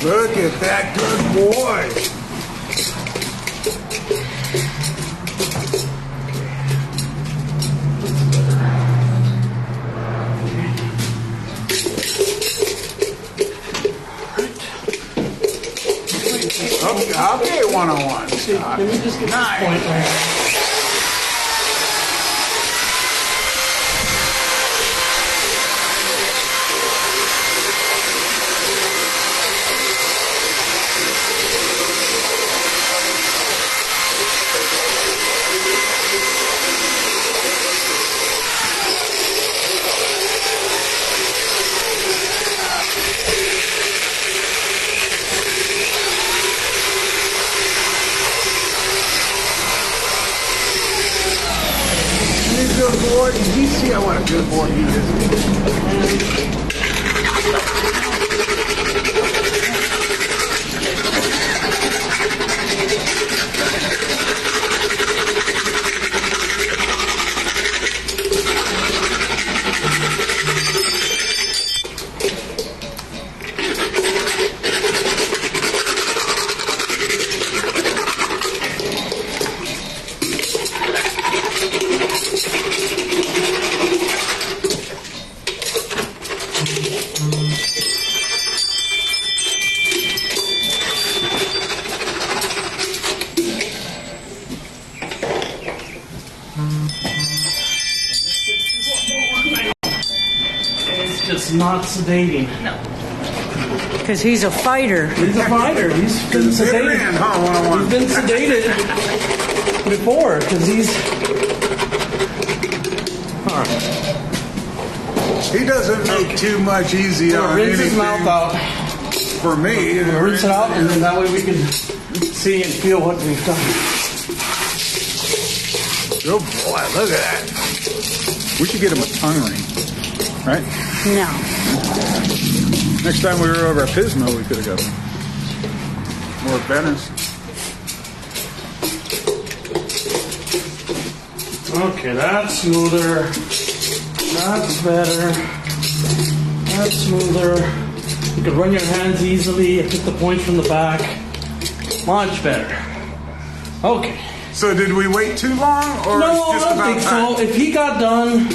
Look at that good boy. Okay, 101. Let me just get this point right. Good boy. Did you see what a good boy he is? It's just not sedating. No. Because he's a fighter. He's a fighter. He's been sedated. Man, huh? 101. He's been sedated before because he's. All right. He doesn't make too much easy on Rinse his anything mouth out. for me. Rinse it out, and then that way we can see and feel what we've done. Good boy, look at that. We should get him a tongue ring, right? No. Next time we were over at Pismo, we could have got him. More Venice. Okay, that's smoother. That's better. That's smoother. You can run your hands easily. I took the points from the back. Much better. Okay. So did we wait too long, or No, it's just I don't about think time? so. If he got done,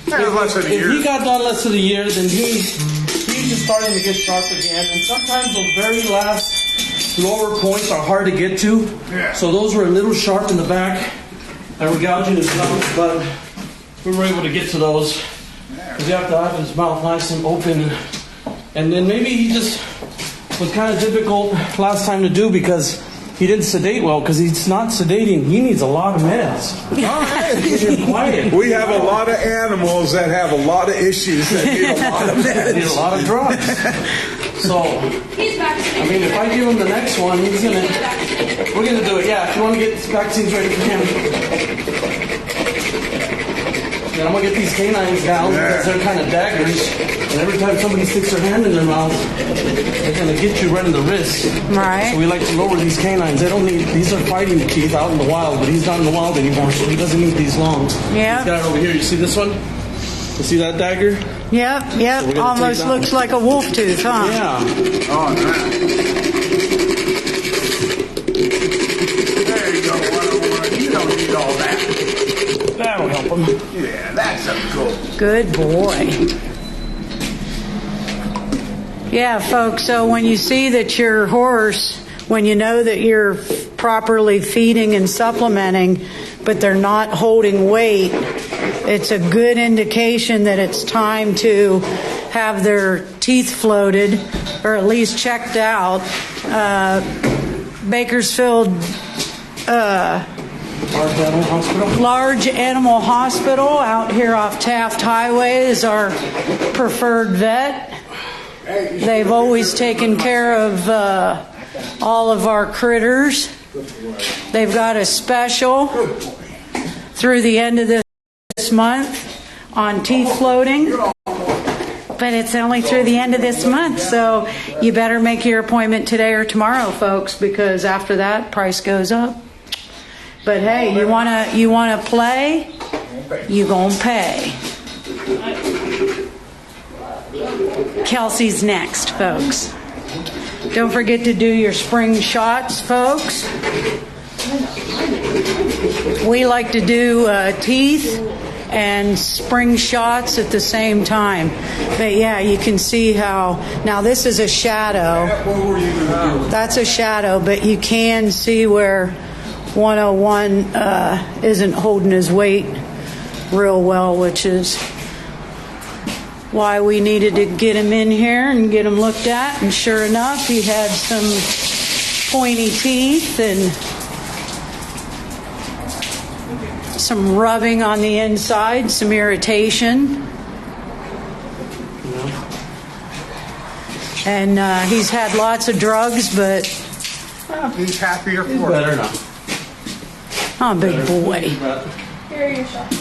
Less than a if year. he got done less than a year, then he's just starting to get sharp again. And sometimes those very last lower points are hard to get to. Yeah. So those were a little sharp in the back and were gouging his mouth, but we were able to get to those. Because you have to have his mouth nice and open. And then maybe he just was kind of difficult last time to do because he didn't sedate well, because he's not sedating. He needs a lot of meds. He's quiet. We have a lot of animals that have a lot of issues that need a lot of meds. Need a lot of drugs. So, I mean, if I give him the next one, we're gonna do it. Yeah, if you want to get vaccines ready for him. And I'm gonna get these canines down because they're kind of daggers. And every time somebody sticks their hand in their mouth, they're gonna get you right in the wrist. Right. So we like to lower these canines. They don't need. These are fighting teeth out in the wild, but he's not in the wild anymore, so he doesn't need these long. Yeah. He's got it over here. You see this one? You see that dagger? Yep. So we're gonna Almost take that looks like a wolf tooth, huh? Yeah. Oh, nice. There you go, 101. You don't need all that. That'll help him. Yeah, that's a goal. Good boy. Yeah, folks, so when you see that your horse, when you know that you're properly feeding and supplementing, but they're not holding weight, it's a good indication that it's time to have their teeth floated or at least checked out. Bakersfield Large Animal Hospital out here off Taft Highway is our preferred vet. They've always taken care of all of our critters. They've got a special through the end of this month on teeth floating. But it's only through the end of this month, so you better make your appointment today or tomorrow, folks, because after that, price goes up. But hey, you wanna play, you gonna pay. Kelsey's next, folks. Don't forget to do your spring shots, folks. We like to do teeth and spring shots at the same time. But yeah, you can see how, now this is a shadow. What were you going to do? That's a shadow, but you can see where 101 isn't holding his weight real well, which is why we needed to get him in here and get him looked at. And sure enough, he had some pointy teeth and some rubbing on the inside, some irritation. And he's had lots of drugs, but He's happier He's for better it. now. oh, big boy. Here are your shots.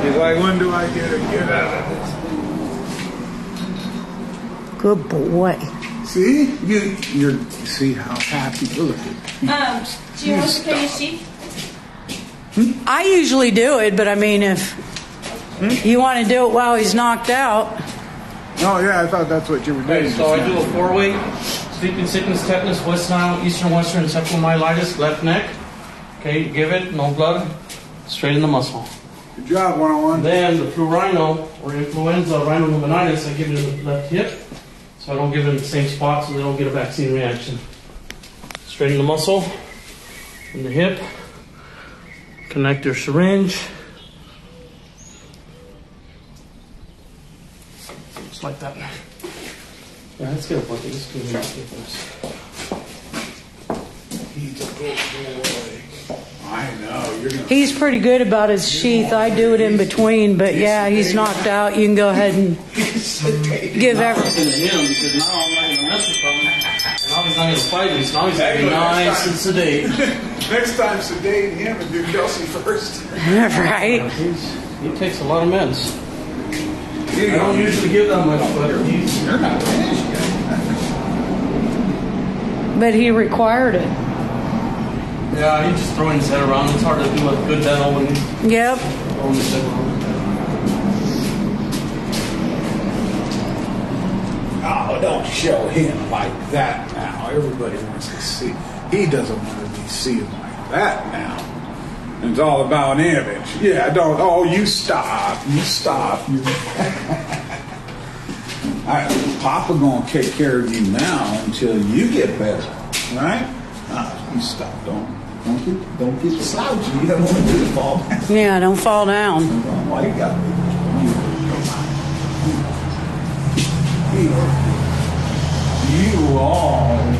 He's like, when do I get out of this? Good boy. See? You see how happy. Look at him. Do you want us to clean his teeth? I usually do it, but I mean, if you want to do it while he's knocked out. Oh, yeah, I thought that's what you were doing. Okay, so I do a 4-way: sleeping sickness, tetanus, West Nile, Eastern Western encephalomyelitis, left neck. Okay, you give it, no blood, straight in the muscle. Good job, 101. Then the flu rhino or influenza rhinopneumonitis, I give it in the left hip, so I don't give it in the same spot, so they don't get a vaccine reaction. Straighten the muscle in the hip. Connect your syringe. Just like that. Yeah, let's get a bucket. Let's do this. He's a good boy. I know. You're gonna. He's pretty good about his sheath. I do it in between, but yeah, he's knocked out. You can go ahead and give every. Him because now I'm not going to mess with him. Now he's not going to fight me. So now he's going to be nice and sedate. Next time, sedate him and do Kelsey first. Right? He takes a lot of meds. I don't usually give that much, but he's. You're not finished yet. But he required it. Yeah, he's just throwing his head around. It's hard to do a good dental when he's Yep. throwing his head around. Oh, don't show him like that now. Everybody wants to see. He doesn't want to be seen like that now. It's all about image. Yeah, don't. Oh, you stop. You stop. Papa gonna take care of you now until you get better, right? You stop. Don't get slouchy. You don't want to do the fall down. Yeah, don't fall down. Why you got me? You always.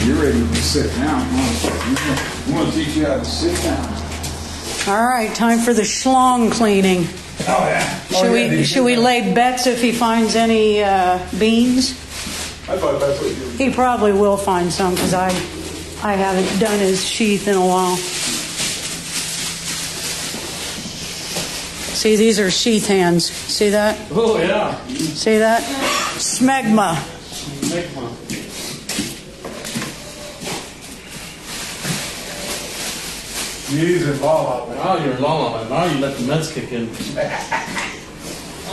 You're ready to sit down. We want to teach you how to sit down. All right, time for the schlong cleaning. Oh yeah. Should we lay bets if he finds any beans? I thought that's what you were. He probably will find some because I haven't done his sheath in a while. See, these are sheath hands. See that? Oh, yeah. See that? Smegma. Make one. He's involved. Now you're in la. Now you let the meds kick in.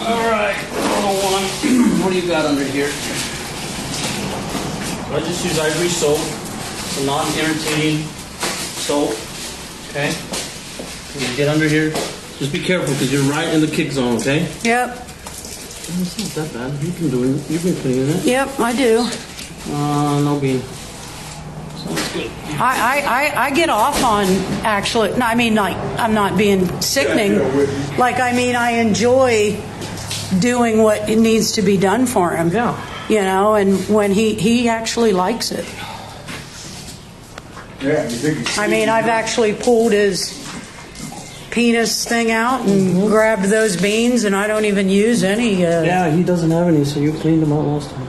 All right. 101. What do you got under here? I just use ivory soap. It's a non-irritating soap. Okay. When you get under here, just be careful because you're right in the kick zone. Okay. Yep. It's not that bad. You've been cleaning it. Yep, I do. No bean. Sounds good. I get off on actually. No, I mean, like, I'm not being sickening. Like, I mean, I enjoy doing what it needs to be done for him. Yeah. You know, and when he actually likes it. Yeah, you think he's I mean, I've actually pulled his penis thing out and grabbed those beans, and I don't even use any. Yeah, he doesn't have any, so you cleaned them out last time.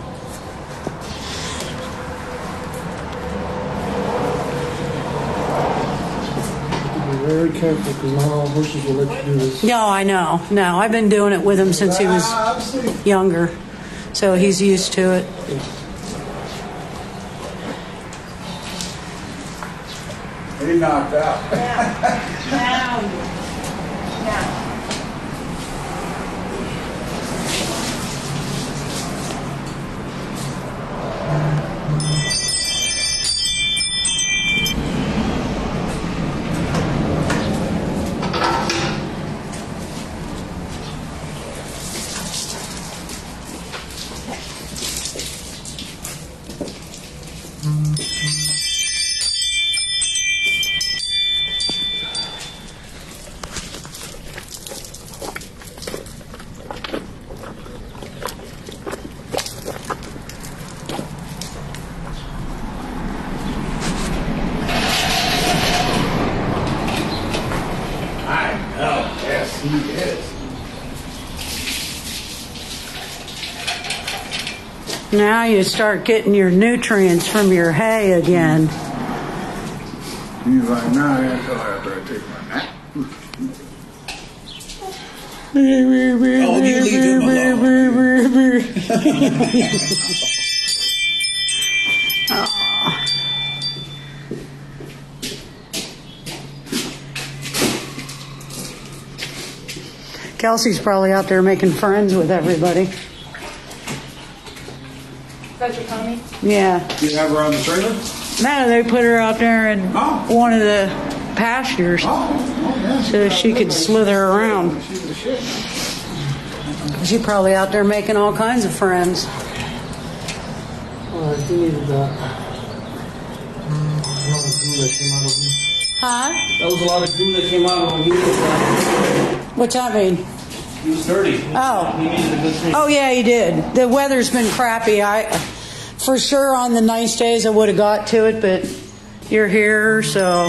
Be very careful because not all horses will let you do this. No, I know. No, I've been doing it with him since he was younger, so he's used to it. He knocked out. Now. He is. Now you start getting your nutrients from your hay again. He's like, nah, that's all after I take my nap. Oh, you leave him alone. Kelsey's probably out there making friends with everybody. Is that your pony? Yeah. Do you have her on the trailer? No, they put her out there in one of the pastures Yeah. so she could slither around. She's the shit. She's probably out there making all kinds of friends. Oh, he needed that. Huh? That was a lot of goo that came out of him. He needed that. What's that mean? He was dirty. Oh. He needed a good thing. Oh yeah, he did. The weather's been crappy. For sure on the nice days I would have got to it, but you're here, so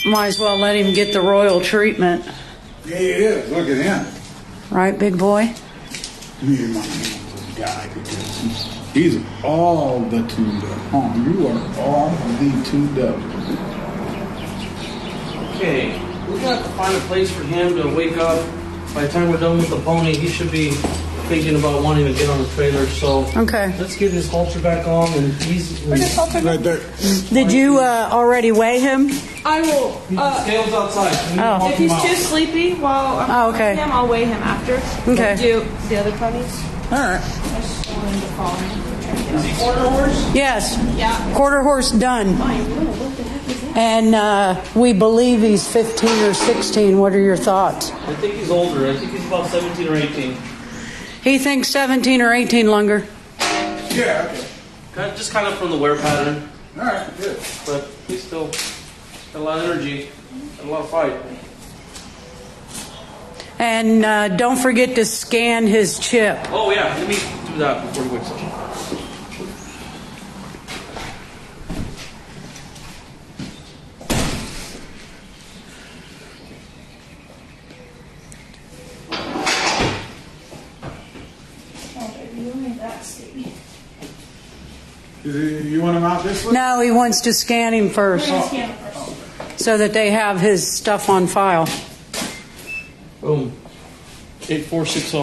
might as well let him get the royal treatment. Yeah, he is. Look at him. Right, big boy? Me and my this guy because he's all the tuned up. Oh, you are all the tuned up. Okay, we got to find a place for him to wake up. By the time we're done with the pony, he should be thinking about wanting to get on the trailer. So Okay. let's get his halter back on, and he's Right there. Did you already weigh him? I will. scales outside. We need to Oh. walk If him he's out. too sleepy while I'm Oh, okay. with him, I'll weigh him after. Okay. Do the other ponies. All right. I just want him to follow me. Is he quarter horse? Yes. Yeah. Quarter horse done. And we believe he's 15 or 16. What are your thoughts? I think he's older. I think he's about 17 or 18. He thinks 17 or 18 longer. Yeah, okay. Just kind of from the wear pattern, All right, good. but he's still got a lot of energy, got a lot of fight. And don't forget to scan his chip. Oh yeah, let me do that before he wakes up. Oh, baby, you made that sleepy. You want him out this way? No, he wants to scan him first We're gonna scan it first. so that they have his stuff on file. Boom. 8460.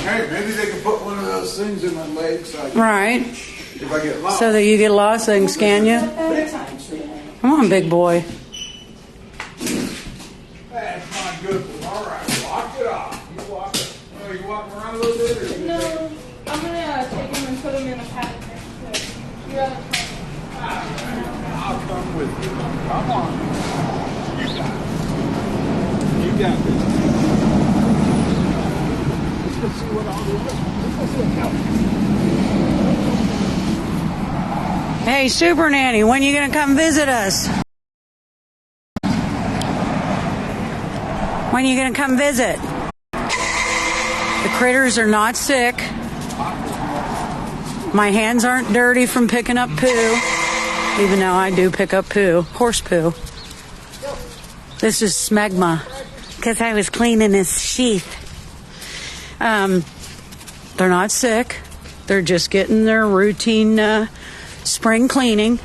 Hey, maybe they can put one of those things in my leg so I can, Right. if I get lost. So that you get lost, they can scan you. Bedtime, sweetie. Come on, big boy. That's not good. All right, walk it off. You walk it. Oh, you walking around a little bit? Or you No, I'm gonna take him and put him in a paddock. You're out of I'll come with you. Come on. You got it. You got this. Let's go see what all this is. Let's go see Hey, Super Nanny, when you gonna come visit us? When you gonna come visit? The critters are not sick. My hands aren't dirty from picking up poo, even though I do pick up poo, horse poo. This is smegma, because I was cleaning his sheath. They're not sick. They're just getting their routine spring cleaning.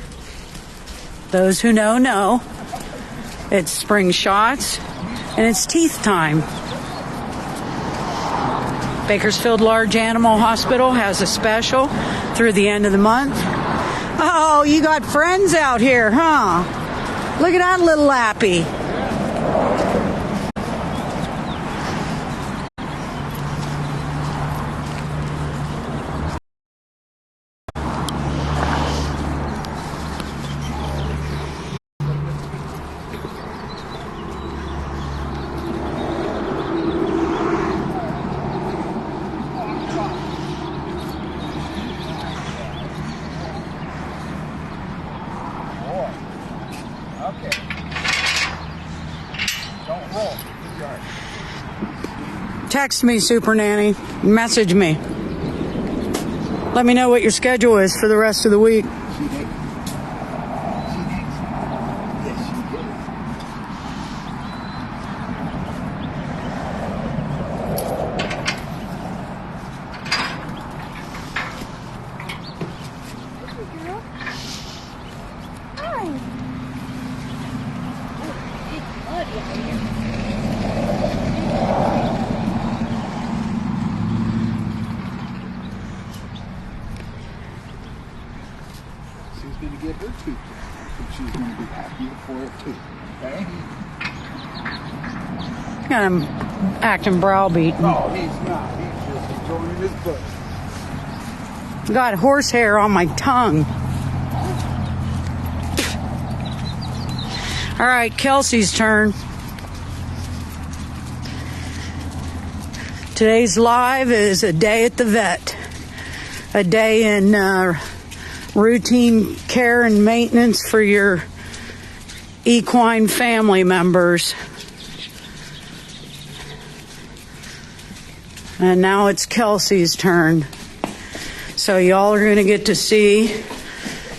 Those who know, know. It's spring shots, and it's teeth time. Bakersfield Large Animal Hospital has a special through the end of the month. Oh, you got friends out here, huh? Look at that little lappy. Okay. Don't roll. Text me, Super Nanny. Message me. Let me know what your schedule is for the rest of the week. And she's going to be happier for it too. Okay? Got him acting browbeaten. No, he's not. He's just enjoying his butt. Got horsehair on my tongue. All right, Kelsey's turn. Today's live is a day at the vet. A day in routine care and maintenance for your equine family members. And now it's Kelsey's turn. So y'all are going to get to see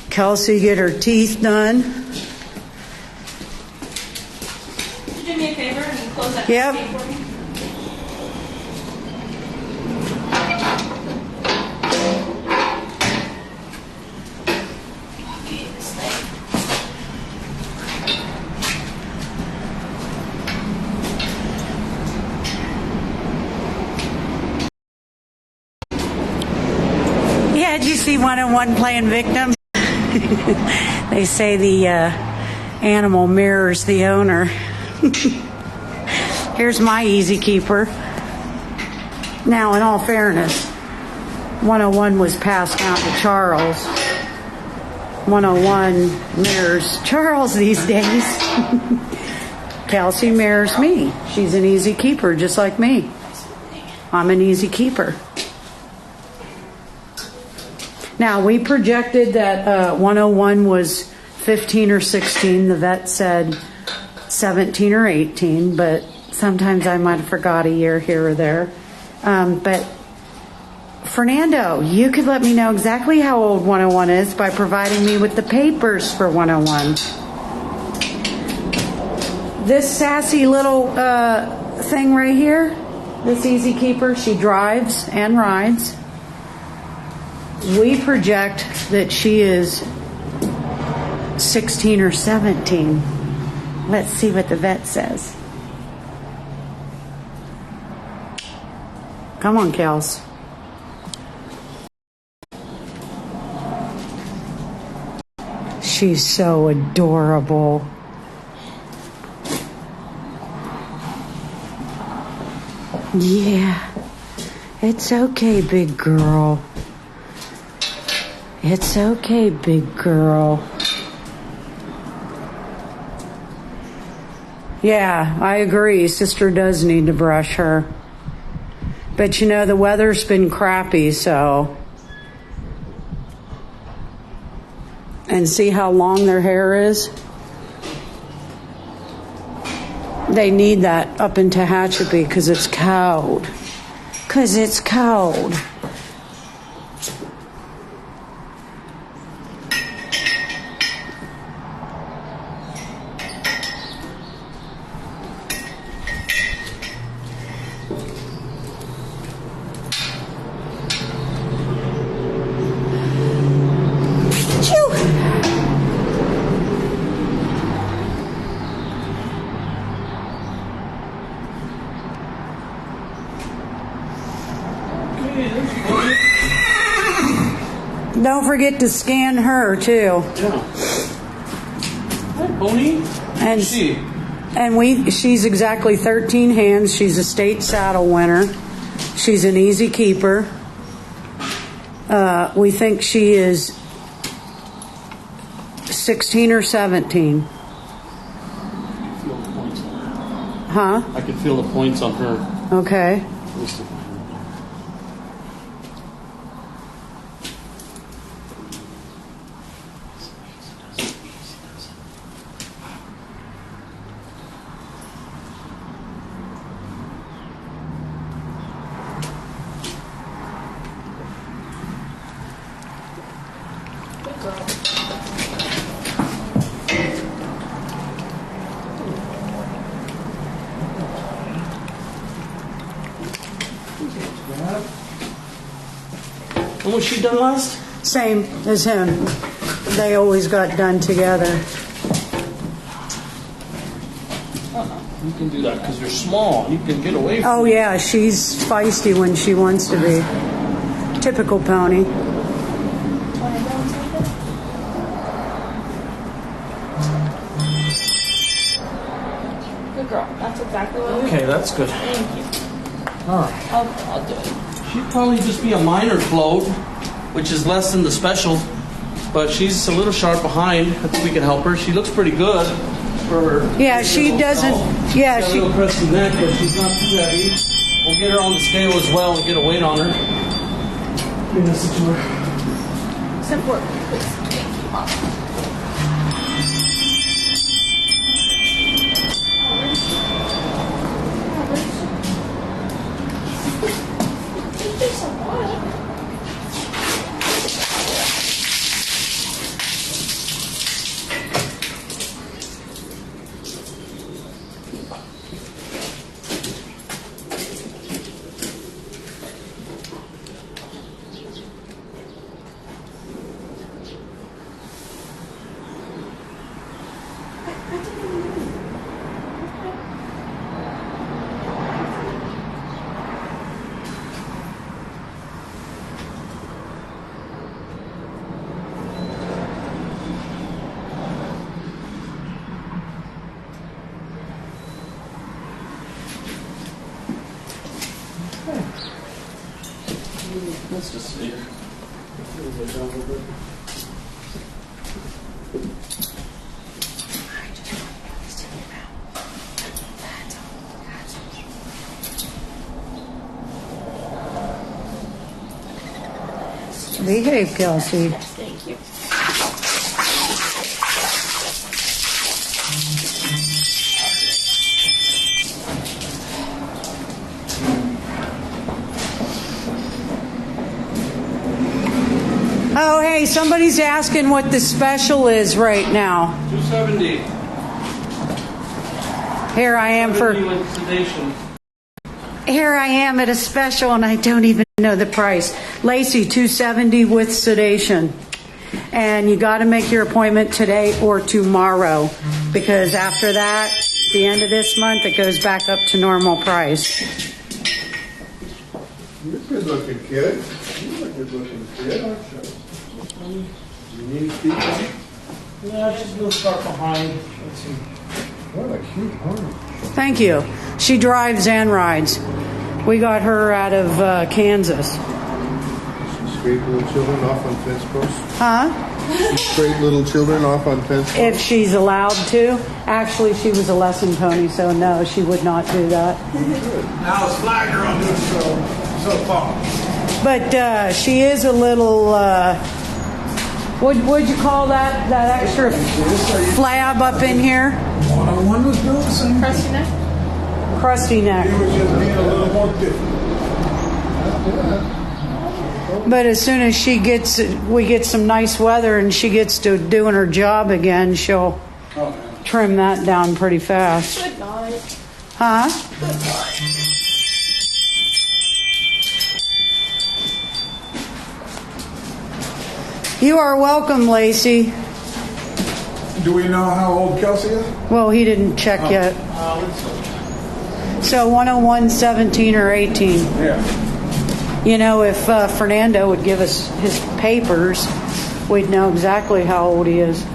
Kelsey get her teeth done. Could you do me a favor and close that Yep. gate for me? Okay, this thing. Yeah, did you see 101 playing victim? They say the animal mirrors the owner. Here's my easy keeper. Now, in all fairness, 101 was passed down to Charles. 101 mirrors Charles these days. Kelsey mirrors me. She's an easy keeper, just like me. I'm an easy keeper. Now, we projected that 101 was 15 or 16. The vet said 17 or 18, but sometimes I might have forgot a year here or there. But Fernando, you could let me know exactly how old 101 is by providing me with the papers for 101. This sassy little thing right here, this easy keeper, she drives and rides. We project that she is 16 or 17. Let's see what the vet says. Come on, Kels. She's so adorable. Yeah, it's okay, big girl. It's okay, big girl. Yeah, I agree. Sister does need to brush her. But you know, the weather's been crappy, so. And see how long their hair is? They need that up in Tehachapi because it's cold. Because it's cold. Don't forget to scan her too. Yeah. Hi, Pony. And she's exactly 13 hands. She's a state saddle winner. She's an easy keeper. We think she is 16 or 17. Huh? I can feel the points on her. Okay. When was she done last? Same as him. They always got done together. You can do that because you're small. You can get away from Oh yeah, she's feisty when she wants to be. Typical pony. Good girl. That's exactly what we want. Okay, that's good. Thank you. All right. I'll do it. She'd probably just be a minor float, which is less than the special, but she's a little sharp behind. I think we can help her. She looks pretty good for her. Yeah, she doesn't. Yeah, She's got she. a little crusty neck, but she's not too heavy. We'll get her on the scale as well and get a weight on her. Bring this to her. Step forward, please. Thank you, Mom. Thank you so much. Let's just see her. Behave, Kelsey. Thank you. Oh, hey, somebody's asking what the special is right now. 270. Here I am for. With sedation. Here I am at a special, and I don't even know the price. Lacey, $270 with sedation, and you got to make your appointment today or tomorrow, because after that, the end of this month, it goes back up to normal price. You're a good looking kid. You're a good looking kid, aren't you? You need people? Yeah, she's a little sharp behind. Let's see. What a cute home. Thank you. She drives and rides. We got her out of Kansas. Scrape little children off on fence posts? Huh? Scrape little children off on fence posts? If she's allowed to. Actually, she was a lesson pony, so no, she would not do that. Now it's Flagger on this so far. But she is a little, what'd you call that extra flab up in here? 101 was doing the same. Crusty neck? Crusty neck. He was just being a little more different. But as soon as we get some nice weather and she gets to doing her job again, she'll trim that down pretty fast. Good night. Huh? Good night. You are welcome, Lacey. Do we know how old Kelsey is? Well, he didn't check yet. So 101, 17, or 18. Yeah. You know, if Fernando would give us his papers, we'd know exactly how old he is.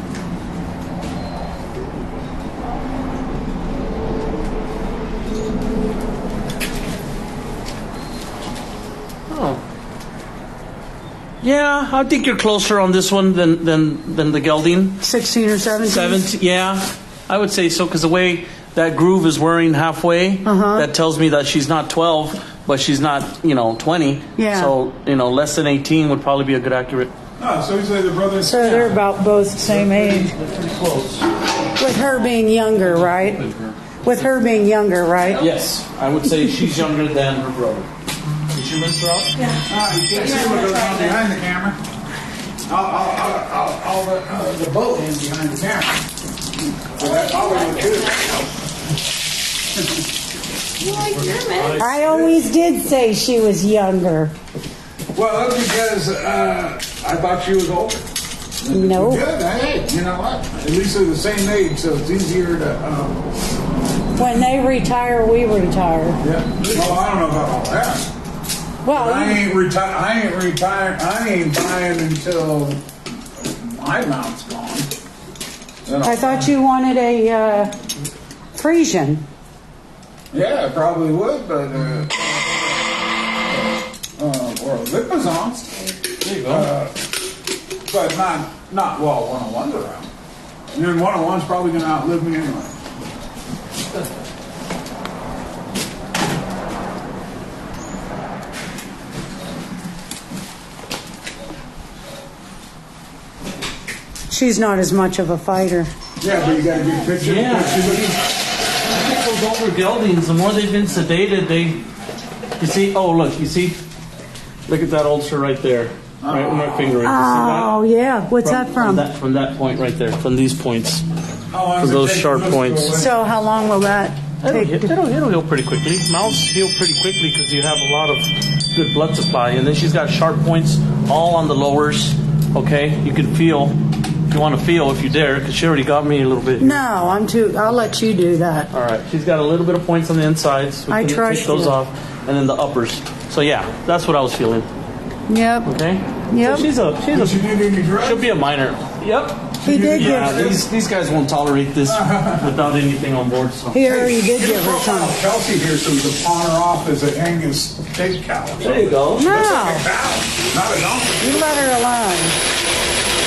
Oh. Yeah, I think you're closer on this one than the gelding. 16 or 17? 17, yeah, I would say so, because the way that groove is wearing halfway, that tells me that she's not 12, but she's not, 20. Yeah. So, less than 18 would probably be a good accurate. Oh, so you say the brothers? So they're about both the same age. They're pretty close. With her being younger, right? With her being younger, right? Yes, I would say she's younger than her brother. Did you rinse her out? You can't see what goes on behind the camera. The boat is behind the camera. So that's always what good. You like your man? I always did say she was younger. Well, that's because I thought she was older. Nope. Good. Hey, you know what? At least they're the same age, so it's easier to. When they retire, we retire. Yeah. Well, I don't know about all that. Well, I ain't retired. I ain't buying until my mount's gone. I thought you wanted a Frisian. Yeah, I probably would, but or a Lipizans. There you go. But not while 101's around. And then 101's probably going to outlive me anyway. She's not as much of a fighter. Yeah, but you got a good picture. Yeah. What she looking- I think those older geldings, the more they've been sedated, you see, oh, look at that ulcer right there. Right with my finger. Oh, yeah. What's that from? From that point right there, from these points. How long For does it those take sharp for those to points. go away? So how long will that take? It'll heal pretty quickly. Mouths heal pretty quickly because you have a lot of good blood supply. And then she's got sharp points all on the lowers. Okay, you can feel, if you want to feel, if you dare, because she already got me a little bit. No, I'll let you do that. All right, she's got a little bit of points on the insides. We I can trust take those you. off, and then the uppers. So yeah, that's what I was feeling. Yep. Okay. Yep. So Did you need any drugs? she'll be a minor. Yep. He did Yeah, give these guys won't tolerate this without anything on board. So. he already did give her Profile some. Kelsey here so we can pawn her off as an Angus steak cow. There you go. Looks like No, a cow, not a donkey. you let her alone.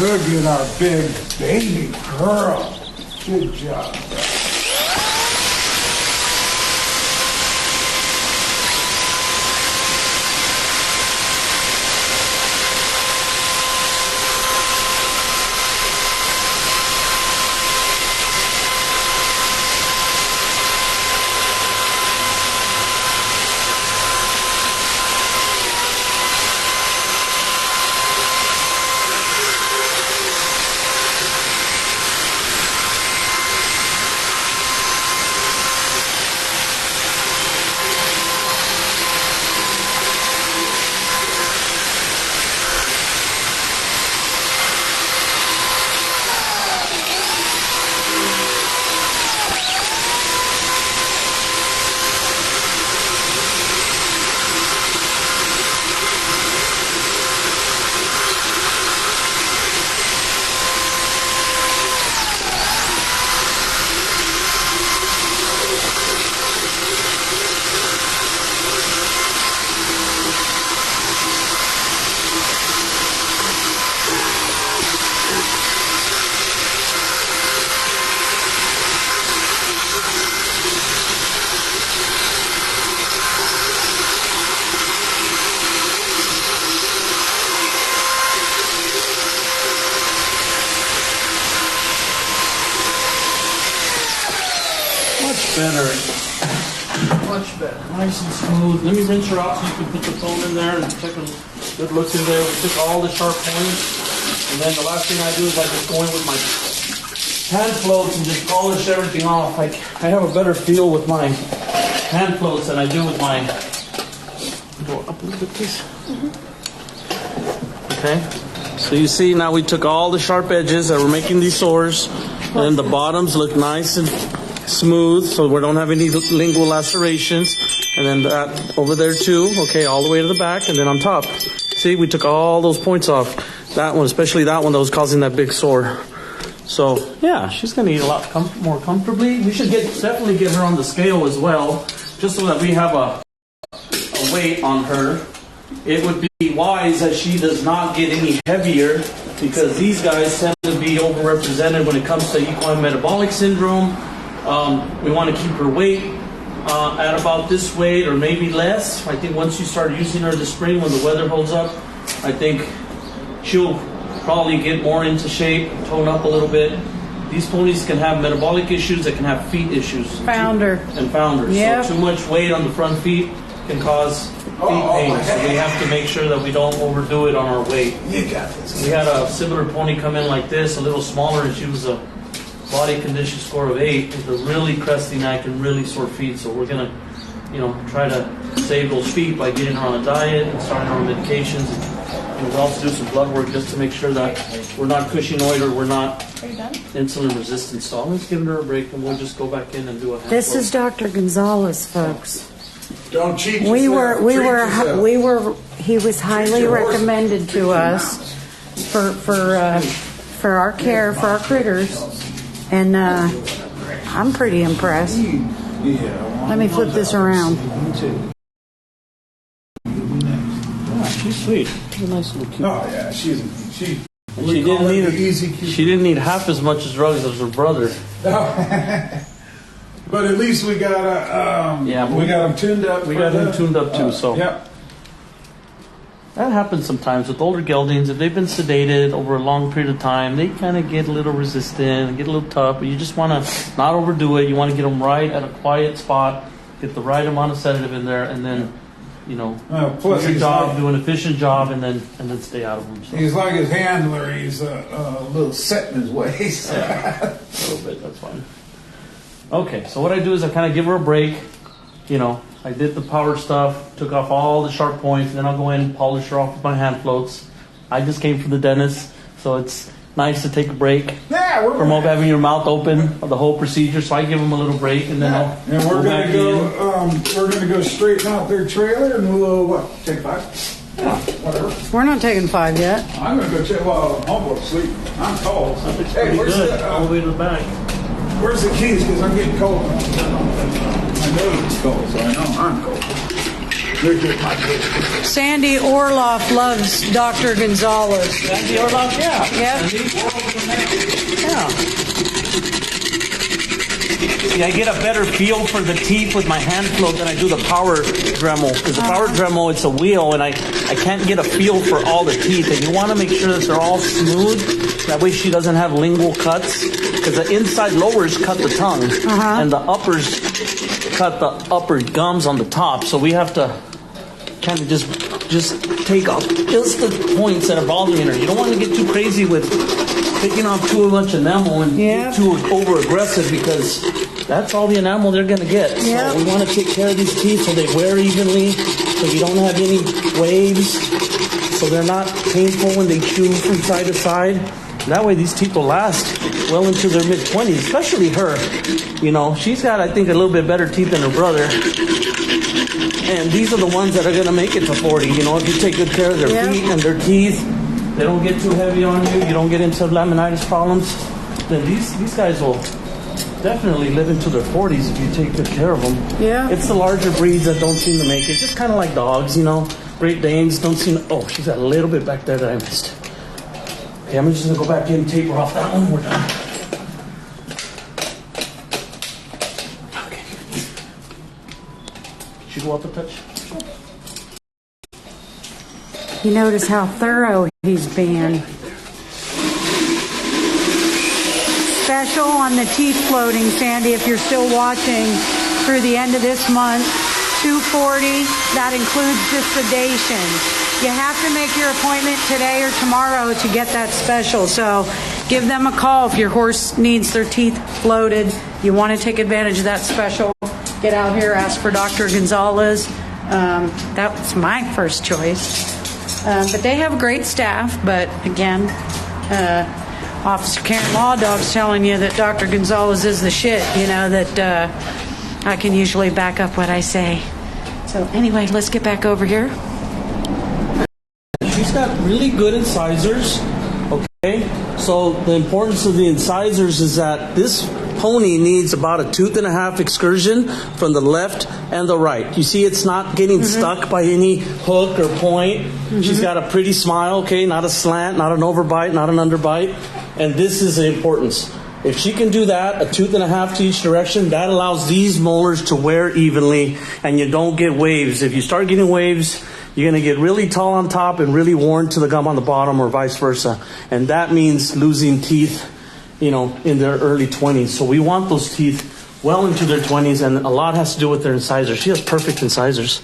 Look at our big baby girl. Good job. better. Much better. Nice and smooth. Let me rinse her out so you can put the phone in there and take a good look in there. We took all the sharp points. And then the last thing I do is I just go in with my hand floats and just polish everything off. I have a better feel with my hand floats than I do with my... Go up a little bit, please. Okay. So you see now we took all the sharp edges that were making these sores. And the bottoms look nice and smooth, so we don't have any lingual lacerations. And then that over there too, okay, all the way to the back, and then on top. See, we took all those points off. That one, especially that one that was causing that big sore. So, yeah, she's going to eat a lot more comfortably. We should definitely get her on the scale as well, just so that we have a weight on her. It would be wise that she does not get any heavier, because these guys tend to be overrepresented when it comes to equine metabolic syndrome. We want to keep her weight at about this weight or maybe less. I think once you start using her this spring when the weather holds up, I think she'll probably get more into shape, tone up a little bit. These ponies can have metabolic issues, they can have feet issues. Founder. And founders. Yep. So too much weight on the front feet can cause feet pain. So we have to make sure that we don't overdo it on our weight. You got this. We had a similar pony come in like this, a little smaller, and she was a body condition score of 8 with a really crusty neck and really sore feet. So we're gonna, try to save those feet by getting her on a diet and starting her on medications. And we'll also do some blood work just to make sure that we're not Cushingoid or we're not insulin resistant. So I'm just giving her a break, and we'll just go back in and do a. This is Dr. Gonzalez, folks. Don't cheat He yourself. was highly recommended to us for our care for our critters, and I'm pretty impressed. Let me flip this around. She's sweet. She's a nice little cute. Oh yeah, she She didn't need half as much drugs as her brother. But at least we got we got them tuned up. We got him tuned up too. So yep. That happens sometimes with older geldings. If they've been sedated over a long period of time, they kind of get a little resistant and get a little tough. But you just want to not overdo it. You want to get them right at a quiet spot, get the right amount of sedative in there, and then plus do your job, do an efficient job, and then stay out of them. So. He's like his handler. He's a little set in his ways. Yeah, a little bit. That's fine. Okay, so what I do is I kind of give her a break. I did the power stuff, took off all the sharp points, and then I'll go in and polish her off with my hand floats. I just came from the dentist, so it's nice to take a break from having your mouth open the whole procedure. So I give them a little break, and then we're gonna go. We're gonna go straighten out their trailer, and we'll take 5. Yeah, whatever. We're not taking 5 yet. I'm gonna go check. Well, I'm going to sleep. I'm cold. Hey, where's good. All the way to the back. Where's the keys? Because I'm getting cold. I know it's cold, so I know I'm cold. Sandy Orloff loves Dr. Gonzalez. Sandy Orloff, yeah. Yep. Yeah. See, I get a better feel for the teeth with my hand float than I do the power Dremel. Because the power Dremel, it's a wheel, and I can't get a feel for all the teeth. And you want to make sure that they're all smooth. That way she doesn't have lingual cuts. Because the inside lowers cut the tongue, and the uppers cut the upper gums on the top. So we have to kind of just take off just the points that are bothering her. You don't want to get too crazy with picking off too much enamel and get too over aggressive, because that's all the enamel they're going to get. So we want to take care of these teeth so they wear evenly, so you don't have any waves, so they're not painful when they chew from side to side. That way these teeth will last well into their mid-20s, especially her. She's got, I think, a little bit better teeth than her brother. And these are the ones that are going to make it to 40. If you take good care of their feet and their teeth, they don't get too heavy on you, you don't get into laminitis problems, then these guys will definitely live into their 40s if you take good care of them. Yeah. It's the larger breeds that don't seem to make it. Just kind of like dogs, Great Danes don't seem to... Oh, she's got a little bit back there that I missed. Okay, I'm just going to go back in and taper off that one. We're done. Okay. Did you go up a touch? You notice how thorough he's been. special on the teeth floating, Sandy, if you're still watching, through the end of this month. $240. That includes the sedation. You have to make your appointment today or tomorrow to get that special. So give them a call if your horse needs their teeth floated. You want to take advantage of that special. Get out here, ask for Dr. Gonzalez. That was my first choice. But they have a great staff. But again, Officer Karen Law Dog's telling you that Dr. Gonzalez is the shit, that I can usually back up what I say. So anyway, let's get back over here. She's got really good incisors, okay? So the importance of the incisors is that this pony needs about a 1.5 tooth excursion from the left and the right. You see it's not getting stuck by any hook or point. She's got a pretty smile, okay? Not a slant, not an overbite, not an underbite. And this is the importance. If she can do that, a 1.5 tooth to each direction, that allows these molars to wear evenly and you don't get waves. If you start getting waves, you're going to get really tall on top and really worn to the gum on the bottom, or vice versa. And that means losing teeth, in their early 20s. So we want those teeth well into their 20s, and a lot has to do with their incisors. She has perfect incisors.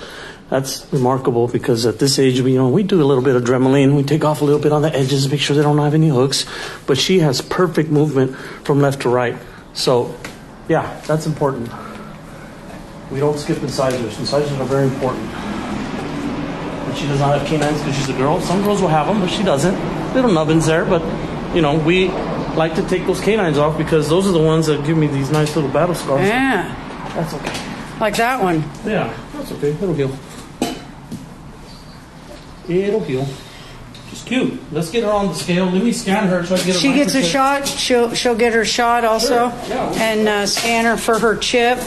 That's remarkable because at this age, we do a little bit of Dremeline. We take off a little bit on the edges, make sure they don't have any hooks. But she has perfect movement from left to right. So, yeah, that's important. We don't skip incisors. Incisors are very important. And she does not have canines because she's a girl. Some girls will have them, but she doesn't. Little nubbins there, but, we like to take those canines off because those are the ones that give me these nice little battle scars. Yeah. That's okay. Like that one. Yeah, that's okay. It'll heal. It'll heal. She's cute. Let's get her on the scale. Let me scan her so I can get her. She gets a shot. She'll get her shot also, Sure. Yeah. and scan her for her chip.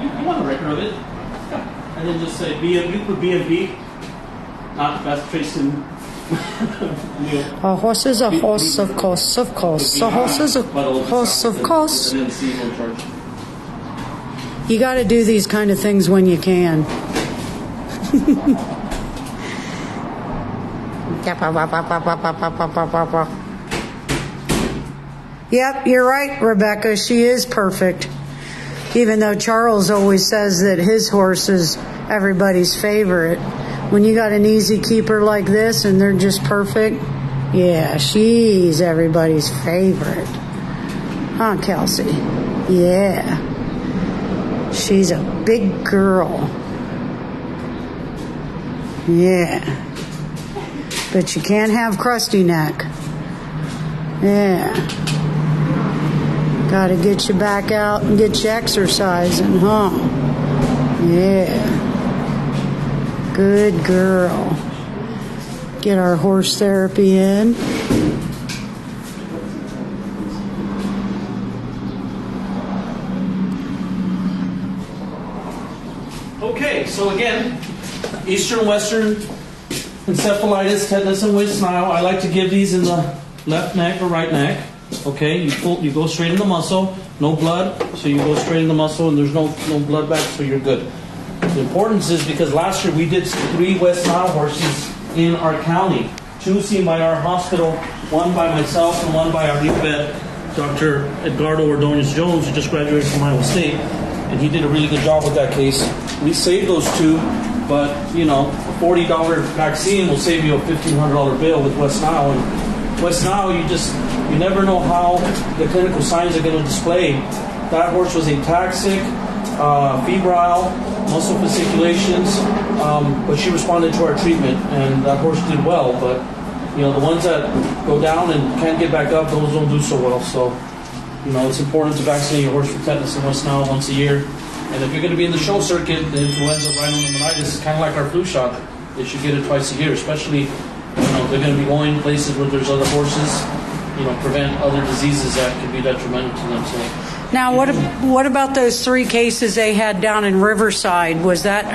You want a record of it? Yeah. And then just say you put BMP, not best tracing. A horse is a horse, of course, of course. A horse is a horse, of course. And then see if we'll charge. You got to do these kind of things when you can. Yep, you're right, Rebecca. She is perfect. Even though Charles always says that his horse is everybody's favorite. When you got an easy keeper like this and they're just perfect, yeah, she's everybody's favorite. Huh, Kelsey? Yeah. She's a big girl. Yeah. But you can't have crusty neck. Yeah. Gotta get you back out and get you exercising, huh? Yeah. Good girl. Get our horse therapy in. Okay, so again, Eastern Western encephalitis, tetanus, and waist snile. I like to give these in the left neck or right neck. Okay, you go straight in the muscle, no blood, so you go straight in the muscle, and there's no blood back, so you're good. The importance is because last year we did 3 West Nile horses in our county, 2 seen by our hospital, 1 by myself, and 1 by our new vet, Dr. Edgardo Ordonez Jones, who just graduated from Iowa State, and he did a really good job with that case. We saved those 2, but a $40 vaccine will save you a $1,500 bill with West Nile. And West Nile, you never know how the clinical signs are going to display. That horse was ataxic, febrile, muscle fasciculations, but she responded to our treatment, and that horse did well. But the ones that go down and can't get back up, those don't do so well. So it's important to vaccinate your horse for tetanus and West Nile once a year. And if you're going to be in the show circuit, the influenza, rhinopneumonitis is kind of like our flu shot. They should get it twice a year, especially if they're going to be going places where there's other horses. Prevent other diseases that could be detrimental to them. So. Now, what about those 3 cases they had down in Riverside? Was that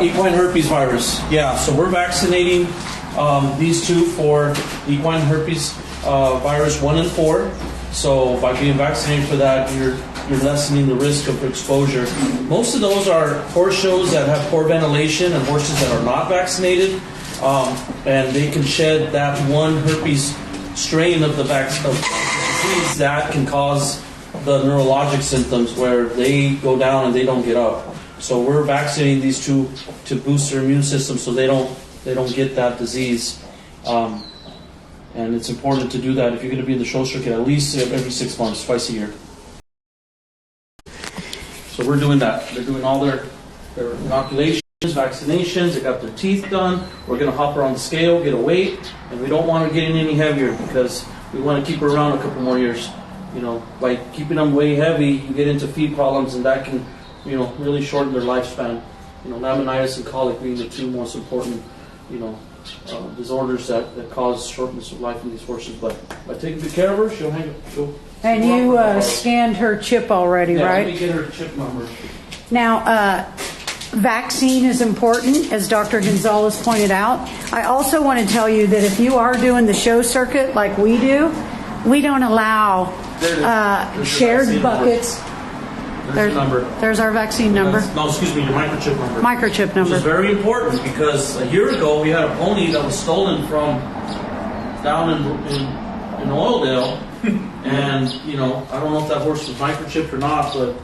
equine herpes virus? Yeah. So we're vaccinating These two for equine herpes virus 1 and 4. So by being vaccinated for that, you're lessening the risk of exposure. Most of those are horse shows that have poor ventilation and horses that are not vaccinated, and they can shed that one herpes strain of the disease that can cause the neurologic symptoms where they go down and they don't get up. So we're vaccinating these two to boost their immune system so they don't get that disease. And it's important to do that if you're going to be in the show circuit at least every 6 months, twice a year. So we're doing that. They're doing all their inoculations, vaccinations. They got their teeth done. We're going to hop her on the scale, get a weight, and we don't want to get any heavier because we want to keep her around a couple more years. You know, by keeping them way heavy, you get into feed problems, and that can, really shorten their lifespan. Laminitis and colic being the two most important, disorders that cause shortness of life in these horses. But by taking good care of her, she'll hang. And you scanned her chip already, right? Let me get her chip number. Now, vaccine is important, as Dr. Gonzalez pointed out. I also want to tell you that if you are doing the show circuit like we do, we don't allow shared buckets. There's the number. There's our vaccine number. No, excuse me, your microchip number. Microchip number. Which is very important because a year ago we had a pony that was stolen from down in Oildale, and I don't know if that horse was microchipped or not, but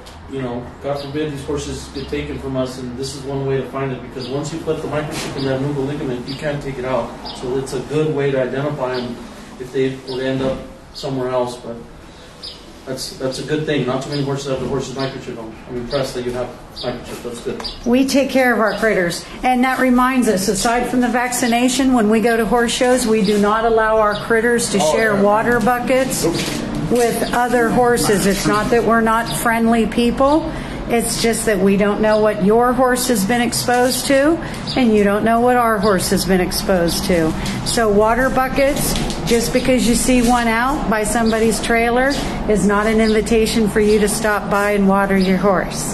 God forbid these horses get taken from us, and this is one way to find it because once you put the microchip in that nugal ligament, you can't take it out. So it's a good way to identify them if they would end up somewhere else, but. That's a good thing. Not too many horses have the horses microchip on. I'm impressed that you have microchip. That's good. We take care of our critters. And that reminds us, aside from the vaccination, when we go to horse shows, we do not allow our critters to share water buckets with other horses. It's not that we're not friendly people. It's just that we don't know what your horse has been exposed to, and you don't know what our horse has been exposed to. So water buckets, just because you see one out by somebody's trailer, is not an invitation for you to stop by and water your horse.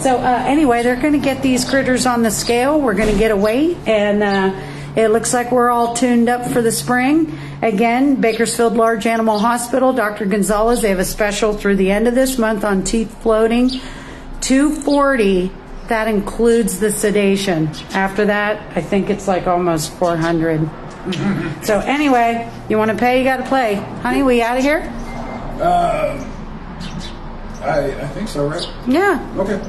So anyway, they're going to get these critters on the scale. We're going to get a weight, and it looks like we're all tuned up for the spring. Again, Bakersfield Large Animal Hospital, Dr. Gonzalez, they have a special through the end of this month on teeth floating. $240, that includes the sedation. After that, I think it's like almost $400. So anyway, you want to pay, you got to play. Honey, we out of here? I think so, right? Yeah. Okay.